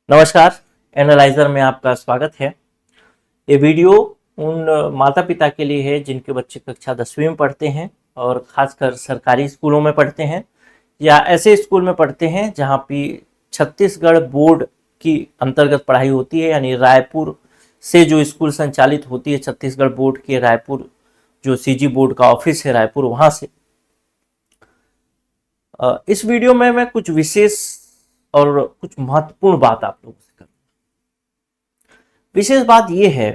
नमस्कार। एनालाइजर में आपका स्वागत है। ये वीडियो उन माता पिता के लिए है जिनके बच्चे कक्षा 10वीं में पढ़ते हैं और ख़ासकर सरकारी स्कूलों में पढ़ते हैं या ऐसे स्कूल में पढ़ते हैं जहाँ पे छत्तीसगढ़ बोर्ड की अंतर्गत पढ़ाई होती है, यानी रायपुर से जो स्कूल संचालित होती है, छत्तीसगढ़ बोर्ड के रायपुर जो सीजी बोर्ड का ऑफिस है रायपुर, वहाँ से। इस वीडियो में मैं कुछ विशेष और कुछ महत्वपूर्ण बात आप लोगों से करूं। विशेष बात यह है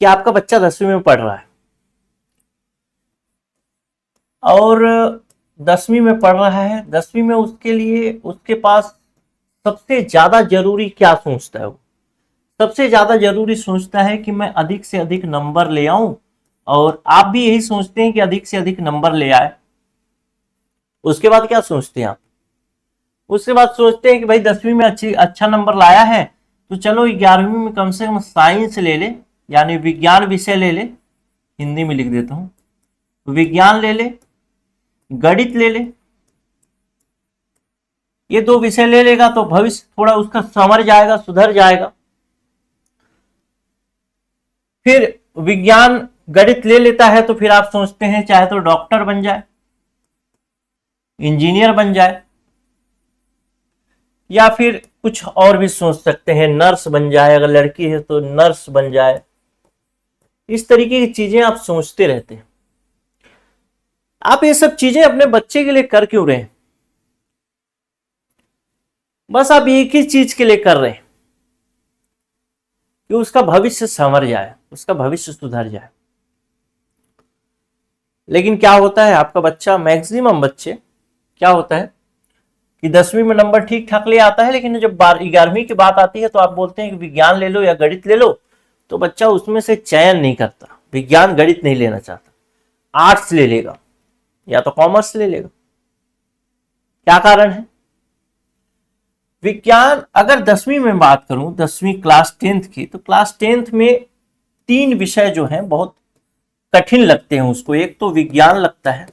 कि आपका बच्चा 10वीं में पढ़ रहा है और 10वीं में पढ़ रहा है। 10वीं में उसके लिए उसके पास सबसे ज्यादा जरूरी क्या सोचता है? वो सबसे ज्यादा जरूरी सोचता है कि मैं अधिक से अधिक नंबर ले आऊं, और आप भी यही सोचते हैं कि अधिक से अधिक नंबर ले आए। उसके बाद क्या सोचते हैं आप? उसके बाद सोचते हैं कि भाई 10वीं में अच्छा नंबर लाया है तो चलो 11वीं में कम से कम साइंस ले ले, यानी विज्ञान विषय ले ले। हिंदी में लिख देता हूं, विज्ञान ले ले, गणित ले ले। ये दो विषय ले लेगा तो भविष्य थोड़ा उसका संवर जाएगा, सुधर जाएगा। फिर विज्ञान गणित ले लेता है तो फिर आप सोचते हैं चाहे तो डॉक्टर बन जाए, इंजीनियर बन जाए, या फिर कुछ और भी सोच सकते हैं, नर्स बन जाए, अगर लड़की है तो नर्स बन जाए। इस तरीके की चीजें आप सोचते रहते हैं। आप ये सब चीजें अपने बच्चे के लिए कर क्यों रहे हैं? बस आप एक ही चीज के लिए कर रहे हैं कि उसका भविष्य संवर जाए, उसका भविष्य सुधर जाए। लेकिन क्या होता है, आपका बच्चा, मैक्सिमम बच्चे क्या होता है कि 10वीं में नंबर ठीक ठाक ले आता है, लेकिन जब 11वीं की बात आती है तो आप बोलते हैं कि विज्ञान ले लो या गणित ले लो, तो बच्चा उसमें से चयन नहीं करता, विज्ञान गणित नहीं लेना चाहता, आर्ट्स ले लेगा या तो कॉमर्स ले लेगा। क्या कारण है? विज्ञान, अगर 10वीं में बात करूं, 10वीं क्लास 10th की, तो क्लास 10th में 3 विषय जो हैं बहुत कठिन लगते हैं उसको। एक तो विज्ञान लगता है,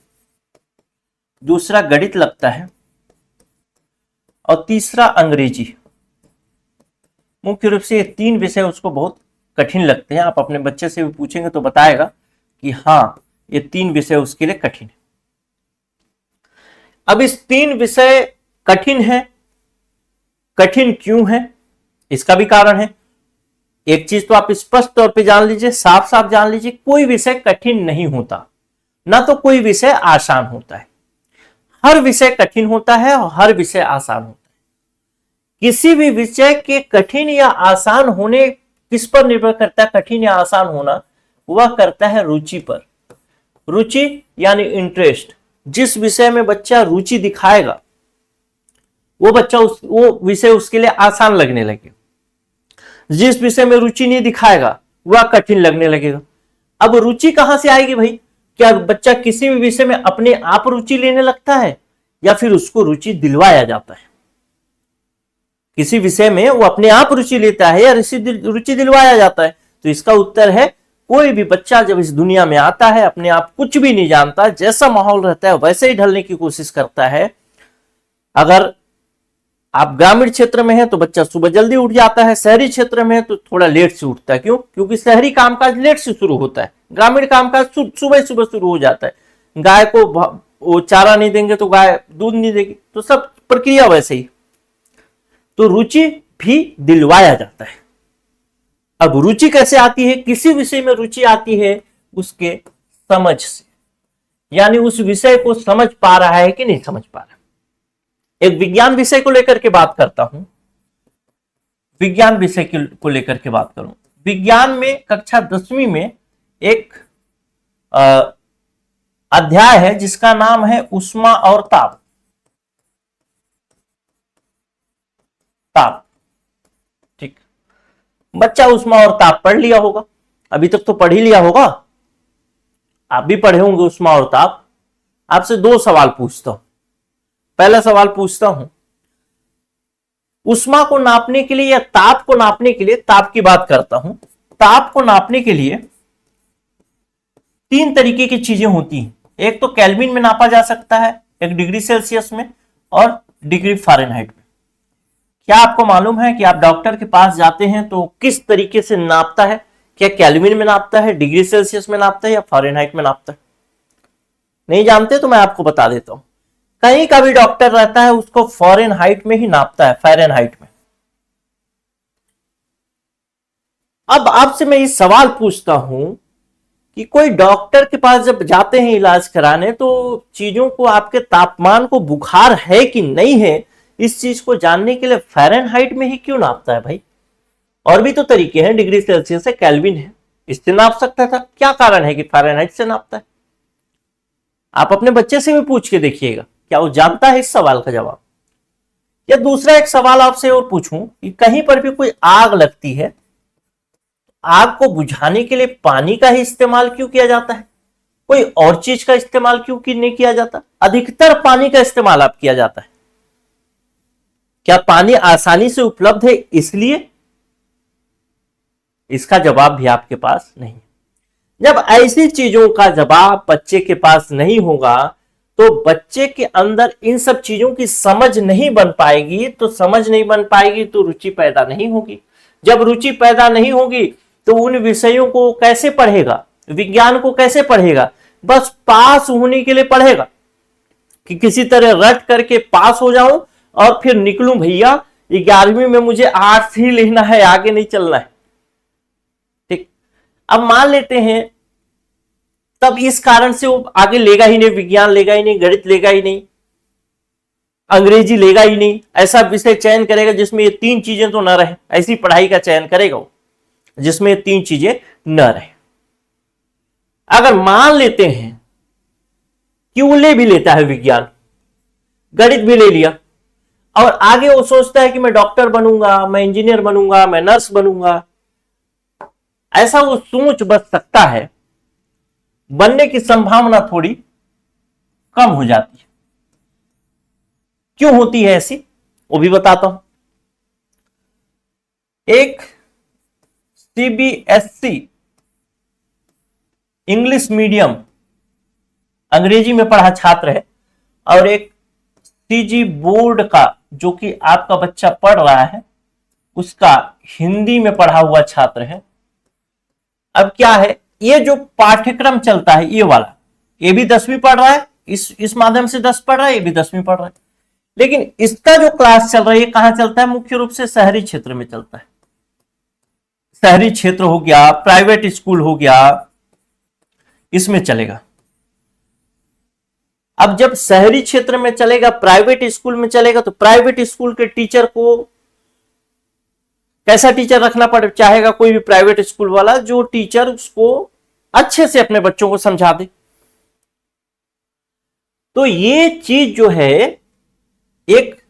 दूसरा गणित लगता है, और तीसरा अंग्रेजी। मुख्य रूप से ये 3 विषय उसको बहुत कठिन लगते हैं। आप अपने बच्चे से भी पूछेंगे तो बताएगा कि हाँ, ये 3 विषय उसके लिए कठिन है। अब इस 3 विषय कठिन है, कठिन क्यों है इसका भी कारण है। एक चीज तो आप स्पष्ट तौर पे जान लीजिए, साफ साफ जान लीजिए, कोई विषय कठिन नहीं होता, ना तो कोई विषय आसान होता है। हर विषय कठिन होता है और हर विषय आसान होता है। किसी भी विषय के कठिन या आसान होने किस पर निर्भर करता है? कठिन या आसान होना वह करता है रुचि पर। रुचि यानी इंटरेस्ट। जिस विषय में बच्चा रुचि दिखाएगा वो विषय उसके लिए आसान लगने लगेगा। जिस विषय में रुचि नहीं दिखाएगा वह कठिन लगने लगेगा। अब रुचि कहां से आएगी भाई? क्या बच्चा किसी भी विषय में अपने आप रुचि लेने लगता है या फिर उसको रुचि दिलवाया जाता है? किसी विषय में वो अपने आप रुचि लेता है या रुचि दिलवाया जाता है? तो इसका उत्तर है, कोई भी बच्चा जब इस दुनिया में आता है अपने आप कुछ भी नहीं जानता, जैसा माहौल रहता है वैसे ही ढलने की कोशिश करता है। अगर आप ग्रामीण क्षेत्र में है तो बच्चा सुबह जल्दी उठ जाता है, शहरी क्षेत्र में है तो थोड़ा लेट से उठता है। क्यों? क्योंकि शहरी कामकाज लेट से शुरू होता है, ग्रामीण कामकाज सुबह सुबह शुरू हो जाता है। गाय को वो चारा नहीं देंगे तो गाय दूध नहीं देगी, तो सब प्रक्रिया वैसे ही। तो रुचि भी दिलवाया जाता है। अब रुचि कैसे आती है? किसी विषय में रुचि आती है उसके समझ से, यानी उस विषय को समझ पा रहा है कि नहीं समझ पा रहा। एक विज्ञान विषय को लेकर के बात करता हूं, विज्ञान विषय को लेकर के बात करूं। विज्ञान में कक्षा 10वीं में एक अध्याय है जिसका नाम है ऊष्मा और ताप। ताप, ठीक। बच्चा ऊष्मा और ताप पढ़ लिया होगा, अभी तक तो पढ़ ही लिया होगा। आप भी पढ़े होंगे ऊष्मा और ताप। आपसे 2 सवाल पूछता हूं। पहला सवाल पूछता हूं, ऊष्मा को नापने के लिए या ताप को नापने के लिए, ताप की बात करता हूं, ताप को नापने के लिए 3 तरीके की चीजें होती हैं। एक तो केल्विन में नापा जा सकता है, 1 डिग्री सेल्सियस में, और डिग्री फ़ारेनहाइट में। क्या आपको मालूम है कि आप डॉक्टर के पास जाते हैं तो किस तरीके से नापता है? क्या केल्विन में नापता है, डिग्री सेल्सियस में नापता है, या फ़ारेनहाइट में नापता है? नहीं जानते तो मैं आपको बता देता हूं। कहीं का भी डॉक्टर रहता है उसको फ़ारेनहाइट में ही नापता है, फ़ारेनहाइट में। अब आपसे मैं ये सवाल पूछता हूं कि कोई डॉक्टर के पास जब जाते हैं इलाज कराने तो चीजों को, आपके तापमान को बुखार है कि नहीं है, इस चीज को जानने के लिए फ़ारेनहाइट में ही क्यों नापता है भाई? और भी तो तरीके हैं, डिग्री सेल्सियस है, केल्विन है, इससे नाप सकता था। क्या कारण है कि फ़ारेनहाइट से नापता है? आप अपने बच्चे से भी पूछ के देखिएगा, क्या वो जानता है इस सवाल का जवाब? या दूसरा एक सवाल आपसे और पूछूं कि कहीं पर भी कोई आग लगती है, आग को बुझाने के लिए पानी का ही इस्तेमाल क्यों किया जाता है? कोई और चीज का इस्तेमाल क्यों नहीं किया जाता? अधिकतर पानी का इस्तेमाल आप किया जाता है। क्या पानी आसानी से उपलब्ध है इसलिए? इसका जवाब भी आपके पास नहीं। जब ऐसी चीजों का जवाब बच्चे के पास नहीं होगा तो बच्चे के अंदर इन सब चीजों की समझ नहीं बन पाएगी, तो समझ नहीं बन पाएगी तो रुचि पैदा नहीं होगी। जब रुचि पैदा नहीं होगी तो उन विषयों को कैसे पढ़ेगा, विज्ञान को कैसे पढ़ेगा? बस पास होने के लिए पढ़ेगा कि किसी तरह रट करके पास हो जाऊं और फिर निकलूं भैया, 11वीं में मुझे आर्ट्स ही लेना है, आगे नहीं चलना है। ठीक, अब मान लेते हैं तब इस कारण से वो आगे लेगा ही नहीं, विज्ञान लेगा ही नहीं, गणित लेगा ही नहीं, अंग्रेजी लेगा ही नहीं, ऐसा विषय चयन करेगा जिसमें ये तीन चीजें तो न रहे, ऐसी पढ़ाई का चयन करेगा वो जिसमें ये तीन चीजें न रहे। अगर मान लेते हैं कि वो ले भी लेता है विज्ञान, गणित भी ले लिया, और आगे वो सोचता है कि मैं डॉक्टर बनूंगा, मैं इंजीनियर बनूंगा, मैं नर्स बनूंगा, ऐसा वो सोच बच सकता है, बनने की संभावना थोड़ी कम हो जाती है। क्यों होती है ऐसी, वो भी बताता हूं। एक सीबीएसई इंग्लिश मीडियम अंग्रेजी में पढ़ा छात्र है, और एक सीजी बोर्ड का जो कि आपका बच्चा पढ़ रहा है उसका हिंदी में पढ़ा हुआ छात्र है। अब क्या है, ये जो पाठ्यक्रम चलता है ये वाला, ये भी 10वीं पढ़ रहा है, इस माध्यम से 10 पढ़ रहा है, ये भी 10वीं पढ़ रहा है, लेकिन इसका जो क्लास चल रहा है ये कहां चलता है? मुख्य रूप से शहरी क्षेत्र में चलता है। शहरी क्षेत्र हो गया, प्राइवेट स्कूल हो गया, इसमें चलेगा। अब जब शहरी क्षेत्र में चलेगा, प्राइवेट स्कूल में चलेगा, तो प्राइवेट स्कूल के टीचर को कैसा टीचर रखना पड़ चाहेगा? कोई भी प्राइवेट स्कूल वाला जो टीचर उसको अच्छे से अपने बच्चों को समझा दे। तो ये चीज जो है, एक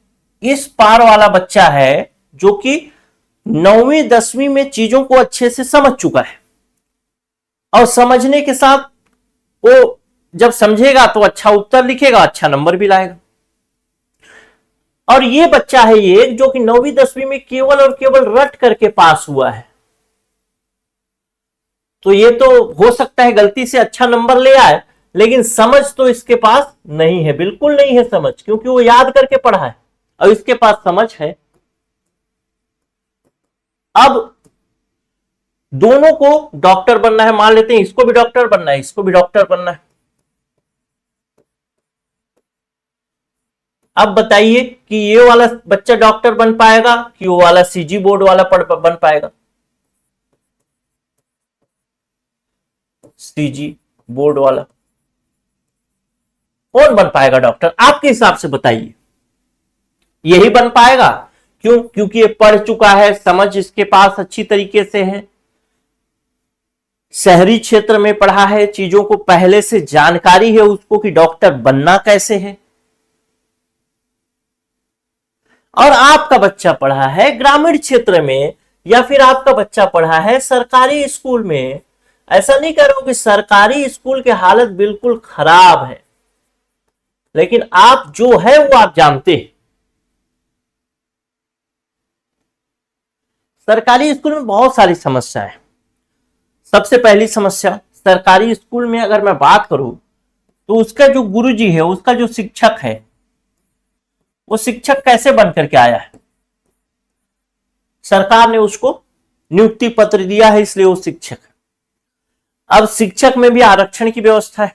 इस पार वाला बच्चा है जो कि 9वीं 10वीं में चीजों को अच्छे से समझ चुका है, और समझने के साथ वो जब समझेगा तो अच्छा उत्तर लिखेगा, अच्छा नंबर भी लाएगा। और ये बच्चा है ये जो कि 9वीं 10वीं में केवल और केवल रट करके पास हुआ है, तो ये तो हो सकता है गलती से अच्छा नंबर ले आए, लेकिन समझ तो इसके पास नहीं है, बिल्कुल नहीं है समझ, क्योंकि वो याद करके पढ़ा है और इसके पास समझ है। अब दोनों को डॉक्टर बनना है, मान लेते हैं इसको भी डॉक्टर बनना है, इसको भी डॉक्टर बनना है। अब बताइए कि ये वाला बच्चा डॉक्टर बन पाएगा कि वो वाला सीजी बोर्ड वाला बन पाएगा? सीजी बोर्ड वाला कौन बन पाएगा डॉक्टर आपके हिसाब से? बताइए। यही बन पाएगा। क्यों? क्योंकि ये पढ़ चुका है, समझ इसके पास अच्छी तरीके से है, शहरी क्षेत्र में पढ़ा है, चीजों को पहले से जानकारी है उसको कि डॉक्टर बनना कैसे है। और आपका बच्चा पढ़ा है ग्रामीण क्षेत्र में, या फिर आपका बच्चा पढ़ा है सरकारी स्कूल में। ऐसा नहीं कह रहा हूं कि सरकारी स्कूल की हालत बिल्कुल खराब है, लेकिन आप जो है वो आप जानते हैं। सरकारी स्कूल में बहुत सारी समस्याएं। सबसे पहली समस्या, सरकारी स्कूल में अगर मैं बात करूं तो उसका जो गुरुजी है, उसका जो शिक्षक है, वो शिक्षक कैसे बन करके आया है? सरकार ने उसको नियुक्ति पत्र दिया है, इसलिए वो शिक्षक है। अब शिक्षक में भी आरक्षण की व्यवस्था है।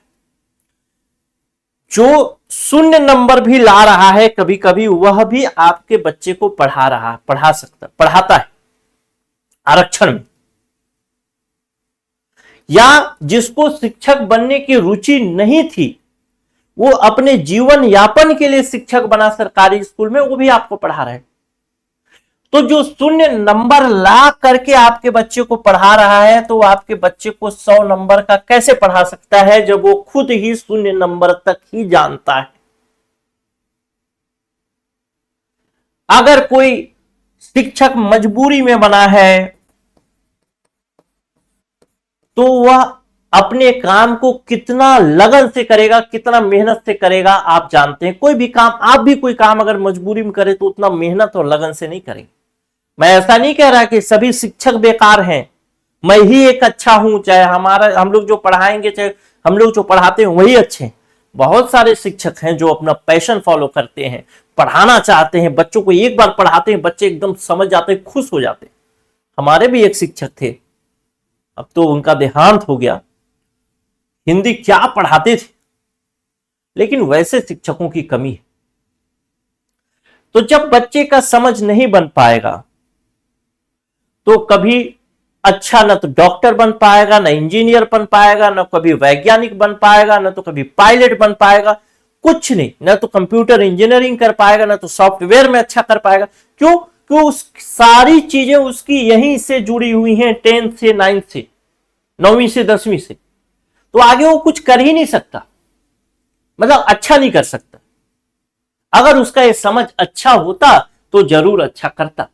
जो शून्य नंबर भी ला रहा है कभी कभी, वह भी आपके बच्चे को पढ़ाता है आरक्षण में। या जिसको शिक्षक बनने की रुचि नहीं थी, वो अपने जीवन यापन के लिए शिक्षक बना सरकारी स्कूल में, वो भी आपको पढ़ा रहे हैं। तो जो शून्य नंबर ला करके आपके बच्चे को पढ़ा रहा है, तो आपके बच्चे को 100 नंबर का कैसे पढ़ा सकता है जब वो खुद ही शून्य नंबर तक ही जानता है। अगर कोई शिक्षक मजबूरी में बना है तो वह अपने काम को कितना लगन से करेगा, कितना मेहनत से करेगा, आप जानते हैं। कोई भी काम, आप भी कोई काम अगर मजबूरी में करें तो उतना मेहनत और लगन से नहीं करेंगे। मैं ऐसा नहीं कह रहा कि सभी शिक्षक बेकार हैं, मैं ही एक अच्छा हूं, चाहे हम लोग जो पढ़ाएंगे, चाहे हम लोग जो पढ़ाते हैं वही अच्छे हैं। बहुत सारे शिक्षक हैं जो अपना पैशन फॉलो करते हैं, पढ़ाना चाहते हैं, बच्चों को एक बार पढ़ाते हैं, बच्चे एकदम समझ जाते हैं, खुश हो जाते हैं। हमारे भी एक शिक्षक थे, अब तो उनका देहांत हो गया। हिंदी क्या पढ़ाते थे, लेकिन वैसे शिक्षकों की कमी है। तो जब बच्चे का समझ नहीं बन पाएगा तो कभी अच्छा न तो डॉक्टर बन पाएगा, न इंजीनियर बन पाएगा, न कभी वैज्ञानिक बन पाएगा, न तो कभी पायलट बन पाएगा, कुछ नहीं। न तो कंप्यूटर इंजीनियरिंग कर पाएगा, न तो सॉफ्टवेयर में अच्छा कर पाएगा। क्यों? क्यों? उस सारी चीजें उसकी यहीं से जुड़ी हुई हैं, 10th से 9th से, 9वीं से 10वीं से। तो आगे वो कुछ कर ही नहीं सकता, मतलब अच्छा नहीं कर सकता। अगर उसका ये समझ अच्छा होता तो जरूर अच्छा करता।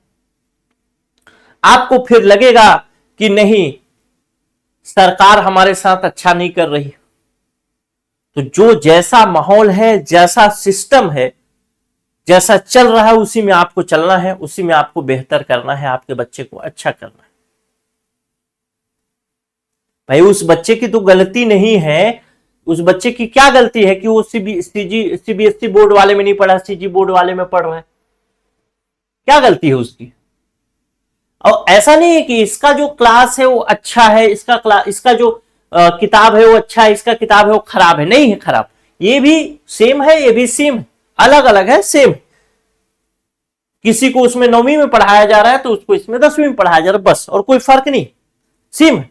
आपको फिर लगेगा कि नहीं, सरकार हमारे साथ अच्छा नहीं कर रही। तो जो जैसा माहौल है, जैसा सिस्टम है, जैसा चल रहा है, उसी में आपको चलना है, उसी में आपको बेहतर करना है, आपके बच्चे को अच्छा करना है। भाई उस बच्चे की तो गलती नहीं है। उस बच्चे की क्या गलती है कि वो सीबीएसई बोर्ड वाले में नहीं पढ़ा, सीजी बोर्ड वाले में पढ़ रहा है? क्या गलती है उसकी? और ऐसा नहीं है कि इसका जो क्लास है वो अच्छा है, इसका जो किताब है वो अच्छा है, इसका किताब है वो खराब है। नहीं है खराब, ये भी सेम है, ये भी सेम है, अलग अलग है, सेम। किसी को उसमें 9वीं में पढ़ाया जा रहा है तो उसको इसमें 10वीं में पढ़ाया जा रहा है, बस। और कोई फर्क नहीं, सेम है।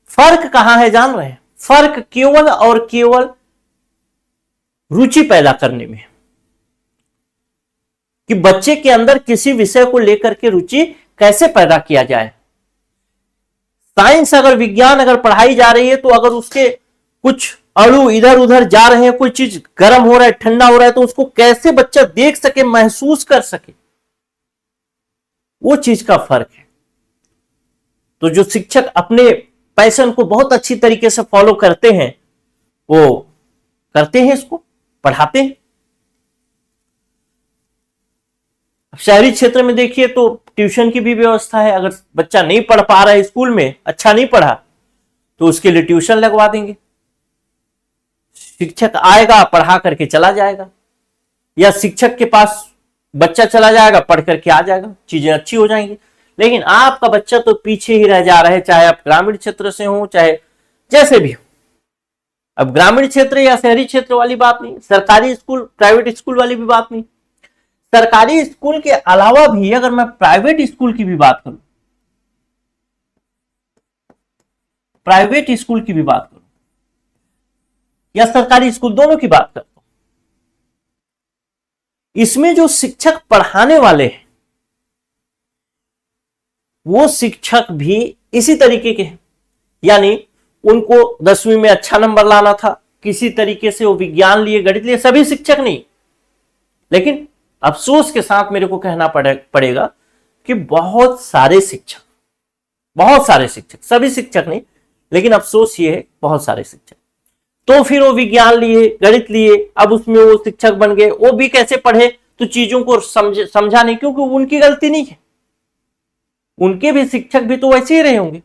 फर्क कहां है जान रहे हैं? फर्क केवल और केवल रुचि पैदा करने में, कि बच्चे के अंदर किसी विषय को लेकर के रुचि कैसे पैदा किया जाए। साइंस अगर, विज्ञान अगर पढ़ाई जा रही है तो अगर उसके कुछ अणु इधर उधर जा रहे हैं, कोई चीज गर्म हो रहा है, ठंडा हो रहा है, तो उसको कैसे बच्चा देख सके, महसूस कर सके, वो चीज का फर्क है। तो जो शिक्षक अपने पैशन को बहुत अच्छी तरीके से फॉलो करते हैं, वो करते हैं, इसको पढ़ाते हैं। शहरी क्षेत्र में देखिए तो ट्यूशन की भी व्यवस्था है। अगर बच्चा नहीं पढ़ पा रहा है, स्कूल में अच्छा नहीं पढ़ा, तो उसके लिए ट्यूशन लगवा देंगे। शिक्षक आएगा, पढ़ा करके चला जाएगा, या शिक्षक के पास बच्चा चला जाएगा, पढ़ करके आ जाएगा, चीजें अच्छी हो जाएंगी। लेकिन आपका बच्चा तो पीछे ही रह जा रहा है, चाहे आप ग्रामीण क्षेत्र से हो, चाहे जैसे भी हो। अब ग्रामीण क्षेत्र या शहरी क्षेत्र वाली बात नहीं, सरकारी स्कूल प्राइवेट स्कूल वाली भी बात नहीं। सरकारी स्कूल के अलावा भी अगर मैं प्राइवेट स्कूल की भी बात करूं, प्राइवेट स्कूल की भी बात करूं या सरकारी स्कूल, दोनों की बात करता हूं, इसमें जो शिक्षक पढ़ाने वाले हैं वो शिक्षक भी इसी तरीके के हैं। यानी उनको 10वीं में अच्छा नंबर लाना था, किसी तरीके से वो विज्ञान लिए, गणित लिए, सभी शिक्षक नहीं। लेकिन अफसोस के साथ मेरे को कहना पड़ेगा कि बहुत सारे शिक्षक, सभी शिक्षक नहीं, लेकिन अफसोस ये है बहुत सारे शिक्षक, तो फिर वो विज्ञान लिए, गणित लिए, अब उसमें वो शिक्षक बन गए। वो भी कैसे पढ़े? तो चीजों को समझा नहीं, क्योंकि उनकी गलती नहीं है, उनके भी शिक्षक भी तो वैसे ही रहे होंगे।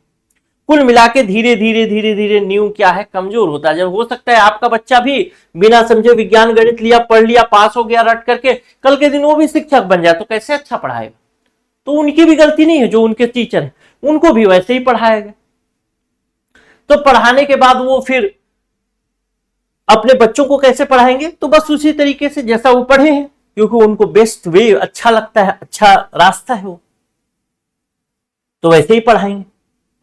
कुल मिला के धीरे धीरे नींव क्या है, कमजोर होता है। हो सकता है आपका बच्चा भी बिना समझे विज्ञान गणित लिया, पढ़ लिया, पास हो गया रट करके, कल के दिन वो भी शिक्षक बन जाए, तो कैसे अच्छा पढ़ाएगा? तो उनकी भी गलती नहीं है, जो उनके टीचर हैं उनको भी वैसे ही पढ़ाएगा। तो पढ़ाने के बाद वो फिर अपने बच्चों को कैसे पढ़ाएंगे, तो बस उसी तरीके से जैसा वो पढ़े हैं, क्योंकि उनको बेस्ट वे अच्छा लगता है, अच्छा रास्ता है वो, तो वैसे ही पढ़ाएंगे।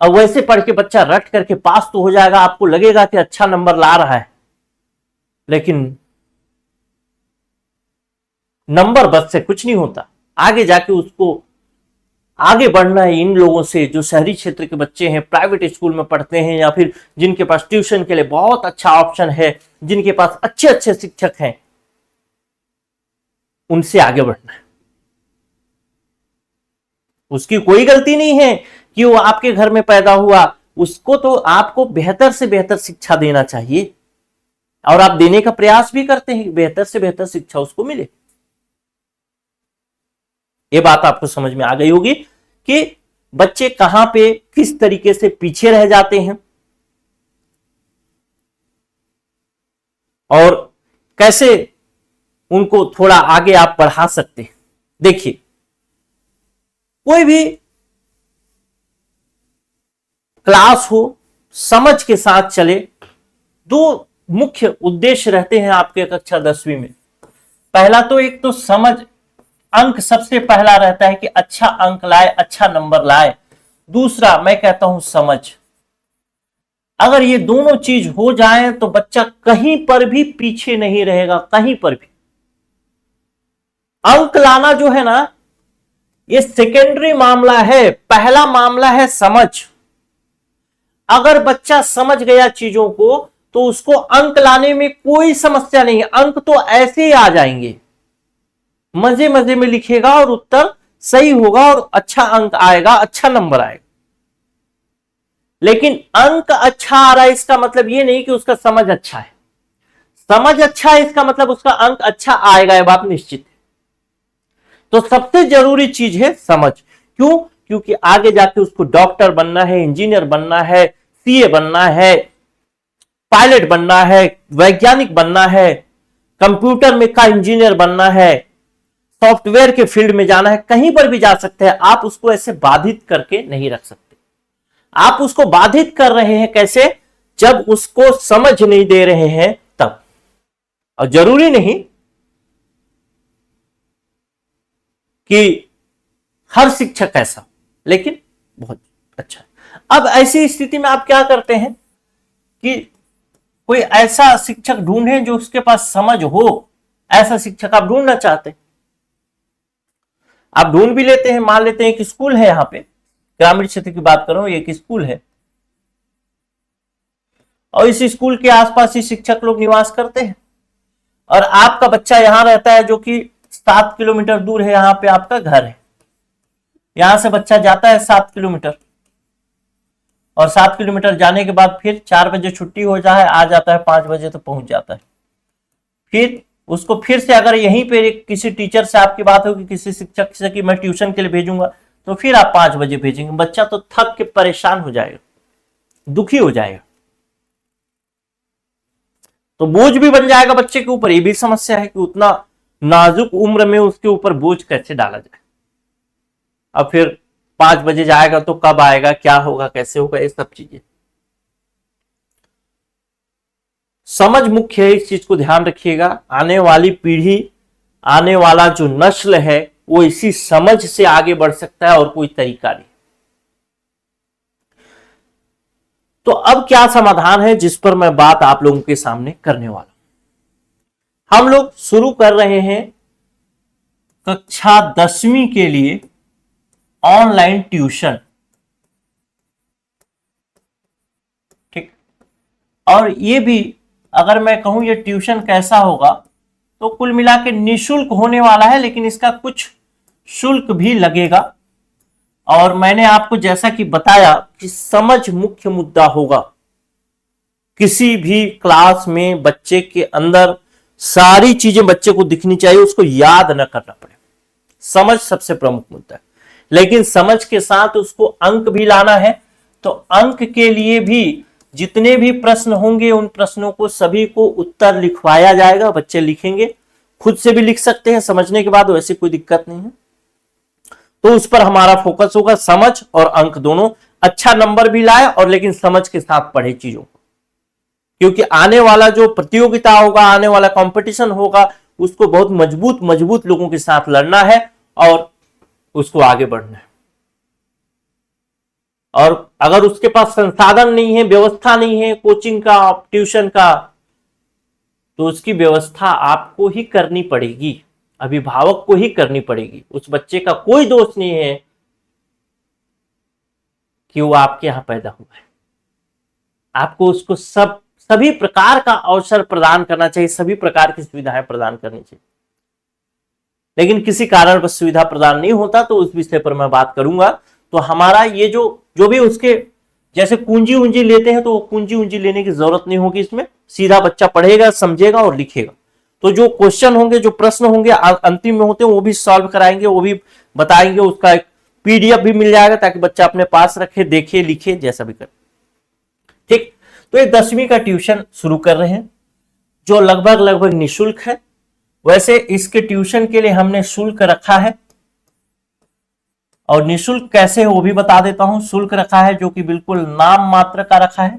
अब वैसे पढ़ के बच्चा रट करके पास तो हो जाएगा, आपको लगेगा कि अच्छा नंबर ला रहा है, लेकिन नंबर बस से कुछ नहीं होता। आगे जाके उसको आगे बढ़ना है इन लोगों से, जो शहरी क्षेत्र के बच्चे हैं, प्राइवेट स्कूल में पढ़ते हैं, या फिर जिनके पास ट्यूशन के लिए बहुत अच्छा ऑप्शन है, जिनके पास अच्छे अच्छे शिक्षक हैं, उनसे आगे बढ़ना है। उसकी कोई गलती नहीं है कि वो आपके घर में पैदा हुआ, उसको तो आपको बेहतर से बेहतर शिक्षा देना चाहिए, और आप देने का प्रयास भी करते हैं कि बेहतर से बेहतर शिक्षा उसको मिले। ये बात आपको समझ में आ गई होगी कि बच्चे कहां पे किस तरीके से पीछे रह जाते हैं और कैसे उनको थोड़ा आगे आप बढ़ा सकते हैं। देखिए, कोई भी क्लास हो, समझ के साथ चले। दो मुख्य उद्देश्य रहते हैं आपके कक्षा 10वीं में। पहला तो एक तो समझ, अंक सबसे पहला रहता है कि अच्छा अंक लाए, अच्छा नंबर लाए। दूसरा मैं कहता हूं समझ। अगर ये दोनों चीज हो जाए तो बच्चा कहीं पर भी पीछे नहीं रहेगा, कहीं पर भी। अंक लाना जो है ना, ये सेकेंडरी मामला है, पहला मामला है समझ। अगर बच्चा समझ गया चीजों को तो उसको अंक लाने में कोई समस्या नहीं है, अंक तो ऐसे ही आ जाएंगे, मजे मजे में लिखेगा और उत्तर सही होगा और अच्छा अंक आएगा, अच्छा नंबर आएगा। लेकिन अंक अच्छा आ रहा है इसका मतलब ये नहीं कि उसका समझ अच्छा है। समझ अच्छा है इसका मतलब उसका अंक अच्छा आएगा, यह बात निश्चित है। तो सबसे जरूरी चीज है समझ। क्यों? क्योंकि आगे जाके उसको डॉक्टर बनना है, इंजीनियर बनना है, सीए बनना है, पायलट बनना है, वैज्ञानिक बनना है, कंप्यूटर में का इंजीनियर बनना है, सॉफ्टवेयर के फील्ड में जाना है, कहीं पर भी जा सकते हैं। आप उसको ऐसे बाधित करके नहीं रख सकते। आप उसको बाधित कर रहे हैं कैसे? जब उसको समझ नहीं दे रहे हैं तब। और जरूरी नहीं कि हर शिक्षक ऐसा, लेकिन बहुत अच्छा। अब ऐसी स्थिति में आप क्या करते हैं कि कोई ऐसा शिक्षक ढूंढें जो उसके पास समझ हो। ऐसा शिक्षक आप ढूंढना चाहते हैं, आप ढूंढ भी लेते हैं। मान लेते हैं कि स्कूल है, यहां पे ग्रामीण क्षेत्र की बात कर रहा हूं, एक स्कूल है और इस स्कूल के आसपास ही शिक्षक लोग निवास करते हैं, और आपका बच्चा यहां रहता है जो कि 7 किलोमीटर दूर है, यहां पे आपका घर है। यहां से बच्चा जाता है 7 किलोमीटर, और 7 किलोमीटर जाने के बाद फिर 4 बजे छुट्टी हो जाए, आ जाता है 5 बजे तो पहुंच जाता है। फिर उसको फिर से अगर यहीं पे किसी टीचर से आपकी बात होगी, किसी शिक्षक से कि मैं ट्यूशन के लिए भेजूंगा, तो फिर आप 5 बजे भेजेंगे। बच्चा तो थक के परेशान हो जाएगा, दुखी हो जाएगा, तो बोझ भी बन जाएगा बच्चे के ऊपर। ये भी समस्या है कि उतना नाजुक उम्र में उसके ऊपर बोझ कैसे डाला जाए। अब फिर 5 बजे जाएगा तो कब आएगा, क्या होगा, कैसे होगा, ये सब चीजें। समझ मुख्य है, इस चीज को ध्यान रखिएगा। आने वाली पीढ़ी, आने वाला जो नस्ल है, वो इसी समझ से आगे बढ़ सकता है और कोई तरीका नहीं। तो अब क्या समाधान है जिस पर मैं बात आप लोगों के सामने करने वाला। हम लोग शुरू कर रहे हैं कक्षा 10वीं के लिए ऑनलाइन ट्यूशन, ठीक। और ये भी अगर मैं कहूं ये ट्यूशन कैसा होगा, तो कुल मिला के निःशुल्क होने वाला है, लेकिन इसका कुछ शुल्क भी लगेगा। और मैंने आपको जैसा कि बताया कि समझ मुख्य मुद्दा होगा। किसी भी क्लास में बच्चे के अंदर सारी चीजें बच्चे को दिखनी चाहिए, उसको याद न करना पड़े। समझ सबसे प्रमुख मुद्दा है, लेकिन समझ के साथ उसको अंक भी लाना है। तो अंक के लिए भी जितने भी प्रश्न होंगे, उन प्रश्नों को सभी को उत्तर लिखवाया जाएगा, बच्चे लिखेंगे, खुद से भी लिख सकते हैं समझने के बाद, वैसे कोई दिक्कत नहीं है। तो उस पर हमारा फोकस होगा, समझ और अंक दोनों। अच्छा नंबर भी लाए और लेकिन समझ के साथ पढ़े चीजों को, क्योंकि आने वाला जो प्रतियोगिता होगा, आने वाला कंपटीशन होगा, उसको बहुत मजबूत मजबूत लोगों के साथ लड़ना है और उसको आगे बढ़ना है। और अगर उसके पास संसाधन नहीं है, व्यवस्था नहीं है कोचिंग का, ट्यूशन का, तो उसकी व्यवस्था आपको ही करनी पड़ेगी, अभिभावक को ही करनी पड़ेगी। उस बच्चे का कोई दोष नहीं है कि वो आपके यहां पैदा हुआ है। आपको उसको सभी प्रकार का अवसर प्रदान करना चाहिए, सभी प्रकार की सुविधाएं प्रदान करनी चाहिए। लेकिन किसी कारण पर सुविधा प्रदान नहीं होता तो उस विषय पर मैं बात करूंगा। तो हमारा ये जो भी उसके जैसे कुंजी उंजी लेते हैं, तो वो कुंजी उंजी लेने की जरूरत नहीं होगी इसमें। सीधा बच्चा पढ़ेगा, समझेगा और लिखेगा। तो जो क्वेश्चन होंगे, जो प्रश्न होंगे अंतिम में होते हैं, वो भी सॉल्व कराएंगे, वो भी बताएंगे। उसका एक पीडीएफ भी मिल जाएगा ताकि बच्चा अपने पास रखे, देखे, लिखे, जैसा भी करे। ठीक, तो ये 10वीं का ट्यूशन शुरू कर रहे हैं जो लगभग निःशुल्क है। वैसे इसके ट्यूशन के लिए हमने शुल्क रखा है, और निःशुल्क कैसे है वो भी बता देता हूं। शुल्क रखा है जो कि बिल्कुल नाम मात्र का रखा है।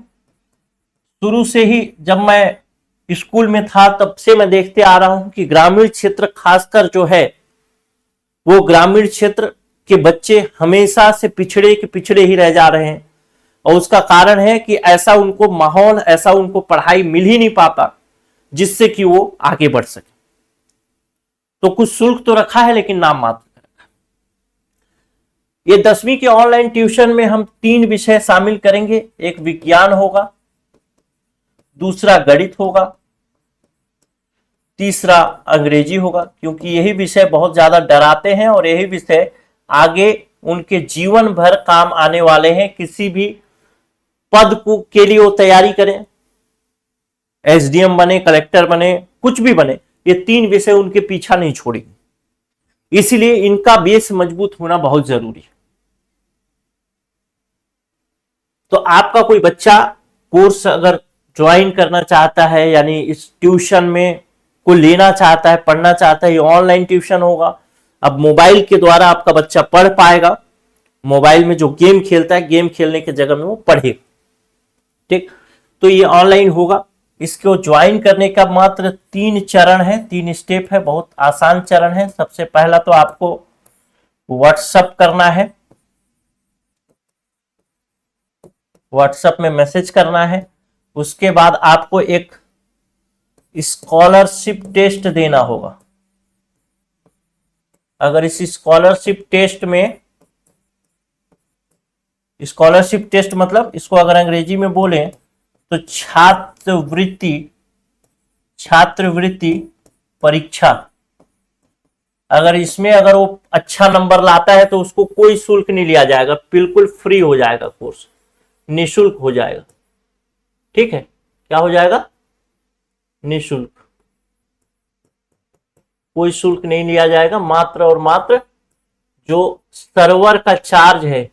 शुरू से ही जब मैं स्कूल में था तब से मैं देखते आ रहा हूं कि ग्रामीण क्षेत्र खासकर जो है, वो ग्रामीण क्षेत्र के बच्चे हमेशा से पिछड़े के पिछड़े ही रह जा रहे हैं। और उसका कारण है कि ऐसा उनको माहौल, ऐसा उनको पढ़ाई मिल ही नहीं पाता जिससे कि वो आगे बढ़ सके। तो कुछ शुल्क तो रखा है लेकिन नाम मात्र का रखा है। ये 10वीं के ऑनलाइन ट्यूशन में हम 3 विषय शामिल करेंगे। एक विज्ञान होगा, दूसरा गणित होगा, तीसरा अंग्रेजी होगा। क्योंकि यही विषय बहुत ज्यादा डराते हैं और यही विषय आगे उनके जीवन भर काम आने वाले हैं। किसी भी पद को के लिए वो तैयारी करें, एसडीएम बने, कलेक्टर बने, कुछ भी बने, ये 3 विषय उनके पीछा नहीं छोड़ेंगे। इसीलिए इनका बेस मजबूत होना बहुत जरूरी है। तो आपका कोई बच्चा कोर्स अगर ज्वाइन करना चाहता है, यानी इस ट्यूशन में को लेना चाहता है, पढ़ना चाहता है, ये ऑनलाइन ट्यूशन होगा। अब मोबाइल के द्वारा आपका बच्चा पढ़ पाएगा। मोबाइल में जो गेम खेलता है, गेम खेलने की जगह में वो पढ़ेगा। ठीक, तो ये ऑनलाइन होगा। इसको ज्वाइन करने का मात्र 3 चरण है, 3 स्टेप है, बहुत आसान चरण है। सबसे पहला तो आपको व्हाट्सएप करना है, व्हाट्सएप में मैसेज करना है। उसके बाद आपको एक स्कॉलरशिप टेस्ट देना होगा। अगर इस स्कॉलरशिप टेस्ट में, स्कॉलरशिप टेस्ट मतलब इसको अगर अंग्रेजी में बोलें तो छात्रवृत्ति परीक्षा, अगर इसमें अगर वो अच्छा नंबर लाता है तो उसको कोई शुल्क नहीं लिया जाएगा, बिल्कुल फ्री हो जाएगा कोर्स, निःशुल्क हो जाएगा। ठीक है, क्या हो जाएगा? निःशुल्क, कोई शुल्क नहीं लिया जाएगा। मात्र और मात्र जो सर्वर का चार्ज है,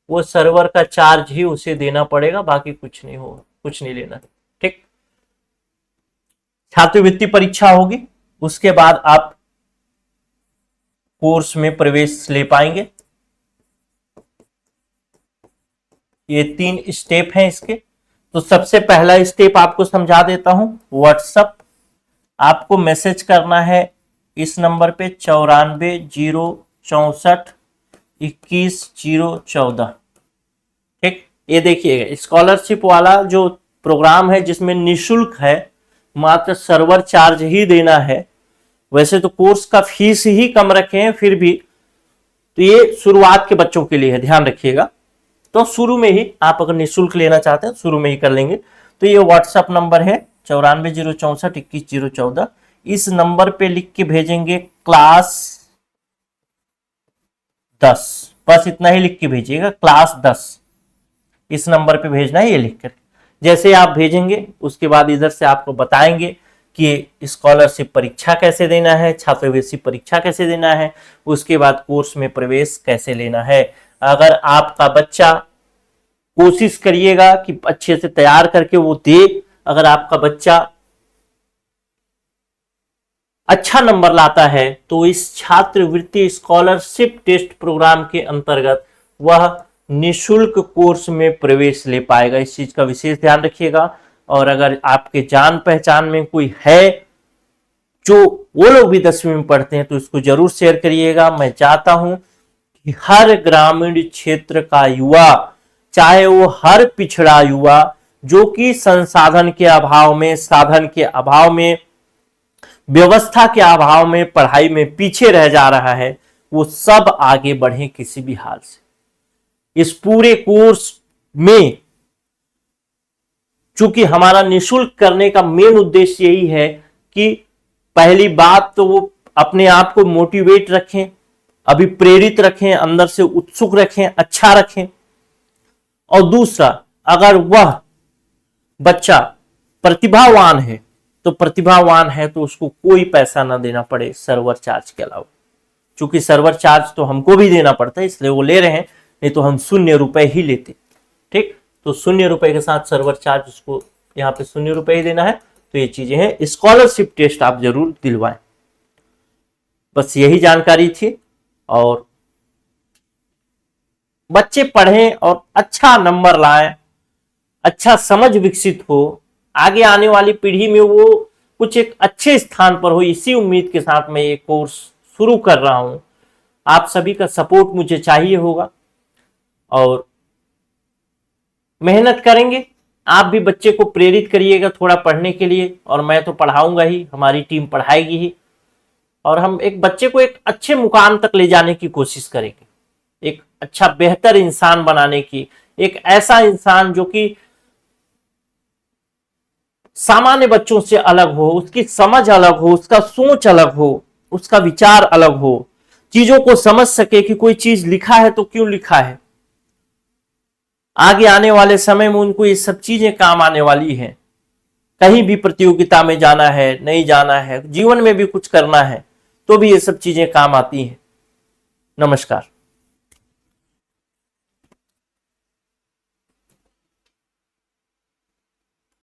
वो सर्वर का चार्ज ही उसे देना पड़ेगा, बाकी कुछ नहीं होगा, कुछ नहीं लेना। ठीक, छात्रवृत्ति परीक्षा होगी, उसके बाद आप कोर्स में प्रवेश ले पाएंगे। ये 3 स्टेप हैं इसके। तो सबसे पहला स्टेप आपको समझा देता हूं। व्हाट्सएप, आपको मैसेज करना है इस नंबर पे 94 064 21 014। ठीक, ये देखिएगा स्कॉलरशिप वाला जो प्रोग्राम है जिसमें निःशुल्क है, मात्र सर्वर चार्ज ही देना है। वैसे तो कोर्स का फीस ही कम रखे हैं, फिर भी तो ये शुरुआत के बच्चों के लिए है, ध्यान रखिएगा। तो शुरू में ही आप अगर निःशुल्क लेना चाहते हैं शुरू में ही कर लेंगे। तो ये व्हाट्सएप नंबर है 94 064 21 014। इस नंबर पे लिख के भेजेंगे क्लास 10, बस इतना ही लिख के भेजिएगा, क्लास 10। इस नंबर पे भेजना है, ये लिख कर। जैसे आप भेजेंगे उसके बाद इधर से आपको बताएंगे कि स्कॉलरशिप परीक्षा कैसे देना है, छात्रवृत्ति परीक्षा कैसे देना है, उसके बाद कोर्स में प्रवेश कैसे लेना है। अगर आपका बच्चा, कोशिश करिएगा कि अच्छे से तैयार करके वो दे। अगर आपका बच्चा अच्छा नंबर लाता है तो इस छात्रवृत्ति स्कॉलरशिप टेस्ट प्रोग्राम के अंतर्गत वह निशुल्क कोर्स में प्रवेश ले पाएगा। इस चीज का विशेष ध्यान रखिएगा। और अगर आपके जान पहचान में कोई है जो वो लोग भी 10वीं में पढ़ते हैं तो इसको जरूर शेयर करिएगा। मैं चाहता हूं कि हर ग्रामीण क्षेत्र का युवा, चाहे वो हर पिछड़ा युवा जो कि संसाधन के अभाव में, साधन के अभाव में, व्यवस्था के अभाव में पढ़ाई में पीछे रह जा रहा है, वो सब आगे बढ़े किसी भी हाल से। इस पूरे कोर्स में चूंकि हमारा निःशुल्क करने का मेन उद्देश्य यही है कि पहली बात तो वो अपने आप को मोटिवेट रखें, अभिप्रेरित रखें, अंदर से उत्सुक रखें, अच्छा रखें। और दूसरा, अगर वह बच्चा प्रतिभावान है तो उसको कोई पैसा ना देना पड़े सर्वर चार्ज के अलावा। चूंकि सर्वर चार्ज तो हमको भी देना पड़ता है इसलिए वो ले रहे हैं, नहीं तो हम 0 रुपए ही लेते। ठीक, तो 0 रुपए के साथ सर्वर चार्ज उसको यहाँ पे 0 रुपए ही देना है। तो ये चीजें हैं। स्कॉलरशिप टेस्ट आप जरूर दिलवाएं। बस यही जानकारी थी। और बच्चे पढ़ें और अच्छा नंबर लाएं, अच्छा समझ विकसित हो, आगे आने वाली पीढ़ी में वो कुछ एक अच्छे स्थान पर हो, इसी उम्मीद के साथ मैं ये कोर्स शुरू कर रहा हूं। आप सभी का सपोर्ट मुझे चाहिए होगा और मेहनत करेंगे। आप भी बच्चे को प्रेरित करिएगा थोड़ा पढ़ने के लिए, और मैं तो पढ़ाऊंगा ही, हमारी टीम पढ़ाएगी ही, और हम एक बच्चे को एक अच्छे मुकाम तक ले जाने की कोशिश करेंगे, एक अच्छा बेहतर इंसान बनाने की, एक ऐसा इंसान जो कि सामान्य बच्चों से अलग हो, उसकी समझ अलग हो, उसका सोच अलग हो, उसका विचार अलग हो, चीजों को समझ सके कि कोई चीज लिखा है तो क्यों लिखा है। आगे आने वाले समय में उनको ये सब चीजें काम आने वाली हैं। कहीं भी प्रतियोगिता में जाना है, नहीं जाना है, जीवन में भी कुछ करना है तो भी ये सब चीजें काम आती हैं। नमस्कार।